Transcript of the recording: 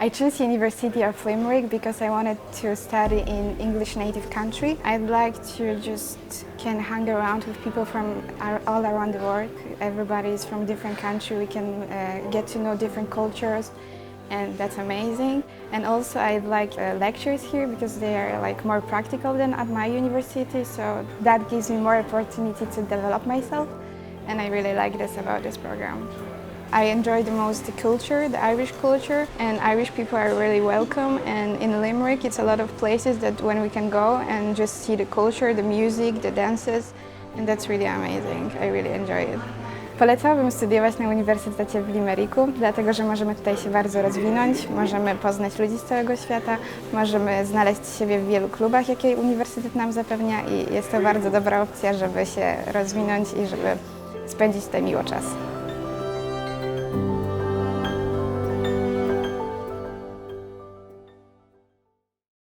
I chose University of Limerick because I wanted to study in English native country. I'd like to just can hang around with people from all around the world. Everybody is from different country. We can get to know different cultures, and that's amazing. And also I like lectures here because they are like more practical than at my university, so that gives me more opportunity to develop myself, and I really like this about this program. I enjoy the most the culture, the Irish culture, and Irish people are really welcome, and in Limerick it's a lot of places that when we can go and just see the culture, the music, the dances, and that's really amazing. I really enjoy it. Polecałabym studiować na Uniwersytecie w Limeriku, dlatego że możemy tutaj się bardzo rozwinąć, możemy poznać ludzi z całego świata, możemy znaleźć siebie w wielu klubach, jakie uniwersytet nam zapewnia, i jest to bardzo dobra opcja, żeby się rozwinąć i żeby spędzić tutaj miło czas.